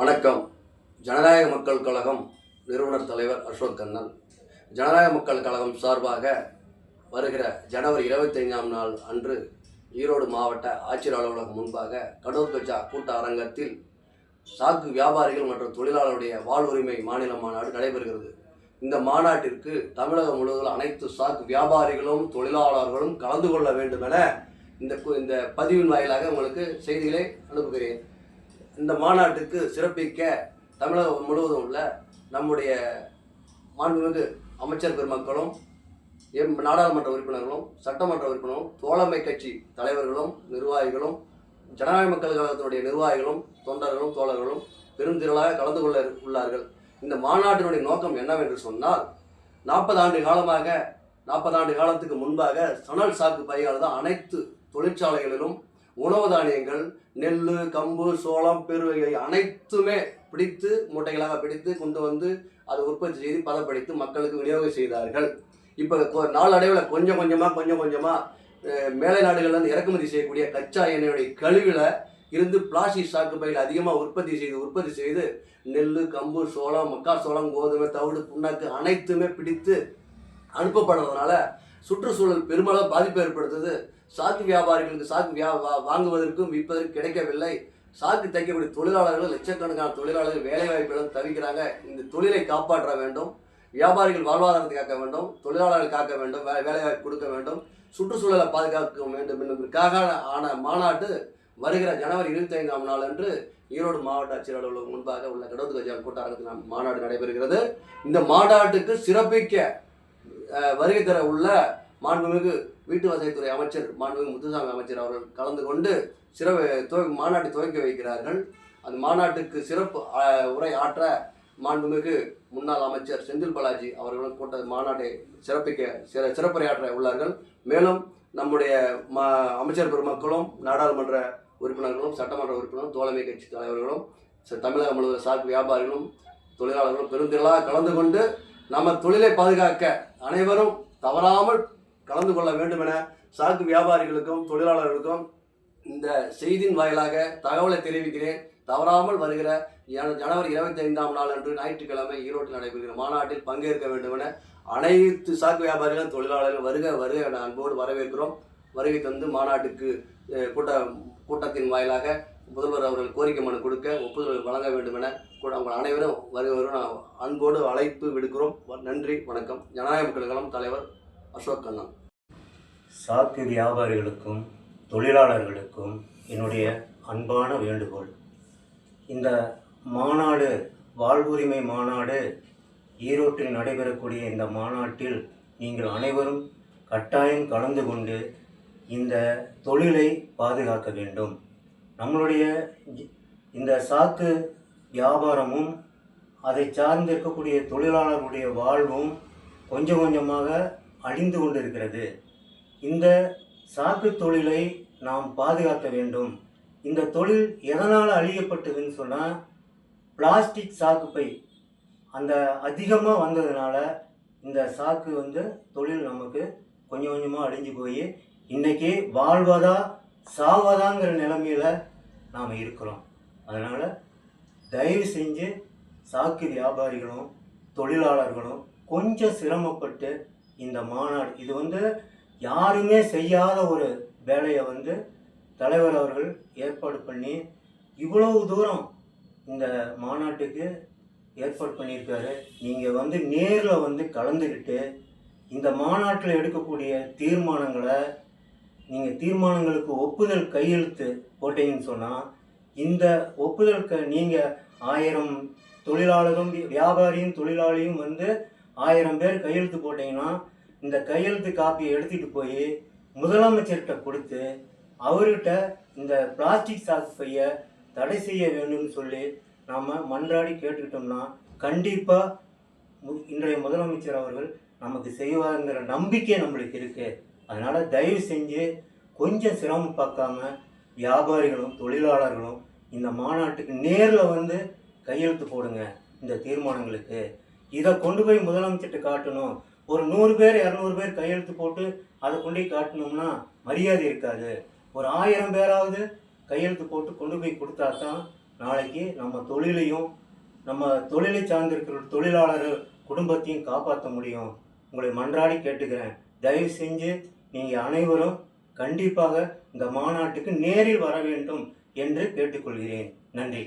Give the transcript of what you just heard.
வணக்கம். ஜனநாயக மக்கள் கழகம் நிறுவனர் தலைவர் அசோக் கண்ணன். ஜனநாயக மக்கள் கழகம் சார்பாக வருகிற ஜனவரி 25ஆம் நாள் அன்று ஈரோடு மாவட்ட ஆட்சியர் அலுவலகம் முன்பாக கடோத் கஜா கூட்ட அரங்கத்தில் சாக்கு வியாபாரிகள் மற்றும் தொழிலாளருடைய வாழ்வுரிமை மாநில மாநாடு நடைபெறுகிறது. இந்த மாநாட்டிற்கு தமிழகம் முழுவதும் அனைத்து சாக்கு வியாபாரிகளும் தொழிலாளர்களும் கலந்து கொள்ள வேண்டும் என இந்த பதிவின் வாயிலாக உங்களுக்கு செய்திகளை அனுப்புகிறேன். இந்த மாநாட்டுக்கு சிறப்பிக்க தமிழகம் முழுவதும் உள்ள நம்முடைய மாண்புமிகு அமைச்சர் பெருமக்களும் நாடாளுமன்ற உறுப்பினர்களும் சட்டமன்ற உறுப்பினரும் தோழமை கட்சி தலைவர்களும் நிர்வாகிகளும் ஜனநாயக மக்கள் கழகத்தினுடைய நிர்வாகிகளும் தொண்டர்களும் தோழர்களும் பெருந்திரளாக கலந்து கொள்ள உள்ளார்கள். இந்த மாநாட்டினுடைய நோக்கம் என்னவென்று சொன்னால் 40 ஆண்டு காலத்துக்கு முன்பாக சணல் சாக்கு பையால் தான் அனைத்து தொழிற்சாலைகளிலும் உணவு தானியங்கள் நெல், கம்பு, சோளம், பெருவகை அனைத்துமே பிடித்து மூட்டைகளாக பிடித்து கொண்டு வந்து அதை உற்பத்தி செய்து பதப்படுத்தி மக்களுக்கு விநியோகம் செய்தார்கள். இப்போ நாளடைவில் கொஞ்சம் கொஞ்சமாக மேலை நாடுகள்லேருந்து இறக்குமதி செய்யக்கூடிய கச்சா எண்ணெயுடைய கழிவில் இருந்து பிளாஸ்டிக் சாக்கு பையில் அதிகமாக உற்பத்தி செய்து நெல், கம்பு, சோளம், மக்காசோளம், கோதுமை, தவிடு, புண்ணாக்கு அனைத்துமே பிடித்து அனுப்பப்படுறதுனால சுற்றுச்சூழல் பெருமளவு பாதிப்பு ஏற்படுத்துது. சாக்கு வியாபாரிகளுக்கு சாக்கு வாங்குவதற்கும் விற்பதற்கும் கிடைக்கவில்லை. சாக்கு தைக்கக்கூடிய தொழிலாளர்கள் லட்சக்கணக்கான தொழிலாளர்கள் வேலைவாய்ப்புகளும் தவிக்கிறாங்க. இந்த தொழிலை காப்பாற்ற வேண்டும், வியாபாரிகள் வாழ்வாதாரத்தை காக்க வேண்டும், தொழிலாளர்கள் காக்க வேண்டும், வேலைவாய்ப்பு கொடுக்க வேண்டும், சுற்றுச்சூழலை பாதுகாக்க வேண்டும் என்பதற்காக ஆன மாநாடு வருகிற ஜனவரி 25ஆம் நாள் அன்று ஈரோடு மாவட்ட ஆட்சியர் அலுவலகம் முன்பாக உள்ள கடோத் கஜா கூட்டரங்கத்தில் மாநாடு நடைபெறுகிறது. இந்த மாநாட்டுக்கு சிறப்பிக்க வருகை தர உள்ள மாண்புமிகு வீட்டு வசதித்துறை அமைச்சர் மாண்புமிகு முத்துசாமி அமைச்சர் அவர்கள் கலந்து கொண்டு மாநாட்டை துவக்கி வைக்கிறார்கள். அந்த மாநாட்டுக்கு சிறப்பு உரை ஆற்ற மாண்புமிகு முன்னாள் அமைச்சர் செந்தில் பாலாஜி அவர்களும் மாநாட்டை சிறப்புரையாற்ற உள்ளார்கள். மேலும் நம்முடைய அமைச்சர் பெருமக்களும் நாடாளுமன்ற உறுப்பினர்களும் சட்டமன்ற உறுப்பினர்களும் தோழமை கட்சி தலைவர்களும் தமிழகம் முழுவதும் சாக்கு வியாபாரிகளும் தொழிலாளர்களும் பெருந்திரளாக கலந்து கொண்டு நம்ம தொழிலை பாதுகாக்க அனைவரும் தவறாமல் கலந்து கொள்ள வேண்டும் என சாக்கு வியாபாரிகளுக்கும் தொழிலாளர்களுக்கும் இந்த செய்தியின் வாயிலாக தகவலை தெரிவிக்கிறேன். தவறாமல் வருகிற ஜனவரி 25ஆம் நாள் அன்று ஞாயிற்றுக்கிழமை ஈரோட்டில் நடைபெறுகிற மாநாட்டில் பங்கேற்க வேண்டும் என அனைத்து சாக்கு வியாபாரிகளும் தொழிலாளர்கள் வருக என அன்போடு வரவேற்கிறோம். வருகை தந்து மாநாட்டுக்கு கூட்டத்தின் வாயிலாக முதல்வர் அவர்கள் கோரிக்கை மனு கொடுக்க ஒப்புதல் வழங்க வேண்டும் என அவங்க அனைவரும் வருகிறவரும் அன்போடு அழைப்பு விடுக்கிறோம். நன்றி, வணக்கம். ஜனநாயக மக்கள் கழகம் தலைவர் அசோக் கண்ணன். சாக்கு வியாபாரிகளுக்கும் தொழிலாளர்களுக்கும் என்னுடைய அன்பான வேண்டுகோள், இந்த மாநாடு வாழ்வுரிமை மாநாடு ஈரோட்டில் நடைபெறக்கூடிய இந்த மாநாட்டில் நீங்கள் அனைவரும் கட்டாயம் கலந்து கொண்டு இந்த தொழிலை பாதுகாக்க வேண்டும். நம்மளுடைய இந்த சாக்கு வியாபாரமும் அதை சார்ந்து இருக்கக்கூடிய தொழிலாளர்களுடைய வாழ்வும் கொஞ்சம் கொஞ்சமாக அழிந்து கொண்டிருக்கிறது. இந்த சாக்கு தொழிலை நாம் பாதுகாக்க வேண்டும். இந்த தொழில் எதனால் அழியப்பட்டதுன்னு சொன்னால் பிளாஸ்டிக் சாக்கு பை அந்த அதிகமாக வந்ததுனால இந்த சாக்கு தொழில் நமக்கு கொஞ்சம் கொஞ்சமாக அழிஞ்சு போய் இன்றைக்கி வாழ்வதா சாவதாங்கிற நிலைமையில் நாம் இருக்கிறோம். அதனால் தயவு செஞ்சு சாக்கு வியாபாரிகளும் தொழிலாளர்களும் கொஞ்சம் சிரமப்பட்டு இந்த மாநாடு இது யாருமே செய்யாத ஒரு வேலையை தலைவர் அவர்கள் ஏற்பாடு பண்ணி இவ்வளவு தூரம் இந்த மாநாட்டுக்கு ஏற்பாடு பண்ணியிருக்காரு. நீங்கள் நேரில் கலந்துக்கிட்டு இந்த மாநாட்டில் எடுக்கக்கூடிய தீர்மானங்களுக்கு ஒப்புதல் கையெழுத்து போட்டீங்கன்னு சொன்னால் இந்த ஒப்புதலுக்கு நீங்கள் 1000 தொழிலாளரும் வியாபாரியும் தொழிலாளியும் 1000 பேர் கையெழுத்து போட்டிங்கன்னா இந்த கையெழுத்து காப்பியை எடுத்துகிட்டு போய் முதலமைச்சர்கிட்ட கொடுத்து அவர்கிட்ட இந்த பிளாஸ்டிக் சாக்கு பையை தடை செய்ய வேண்டும்னு சொல்லி நாம் மன்றாடி கேட்டுக்கிட்டோம்னா கண்டிப்பாக இன்றைய முதலமைச்சர் அவர்கள் நமக்கு செய்வாங்கிற நம்பிக்கை நம்மளுக்கு இருக்குது. அதனால் தயவு செஞ்சு கொஞ்சம் சிரமம் பார்க்காம வியாபாரிகளும் தொழிலாளர்களும் இந்த மாநாட்டுக்கு நேரில் கையெழுத்து போடுங்க. இந்த தீர்மானங்களுக்கு இதை கொண்டு போய் முதலமைச்சர்கிட்ட காட்டணும். ஒரு 100 பேர் 200 பேர் கையெழுத்து போட்டு அதை கொண்டு போய் காட்டணும்னா மரியாதை இருக்காது. ஒரு 1000 பேராவது கையெழுத்து போட்டு கொண்டு போய் கொடுத்தா தான் நாளைக்கு நம்ம தொழிலையும் நம்ம தொழிலை சார்ந்திருக்கிற தொழிலாளர்கள் குடும்பத்தையும் காப்பாற்ற முடியும். உங்களை மன்றாடி கேட்டுக்கிறேன். தயவு செஞ்சு நீங்கள் அனைவரும் கண்டிப்பாக இந்த மாநாட்டுக்கு நேரில் வர வேண்டும் என்று கேட்டுக்கொள்கிறேன். நன்றி.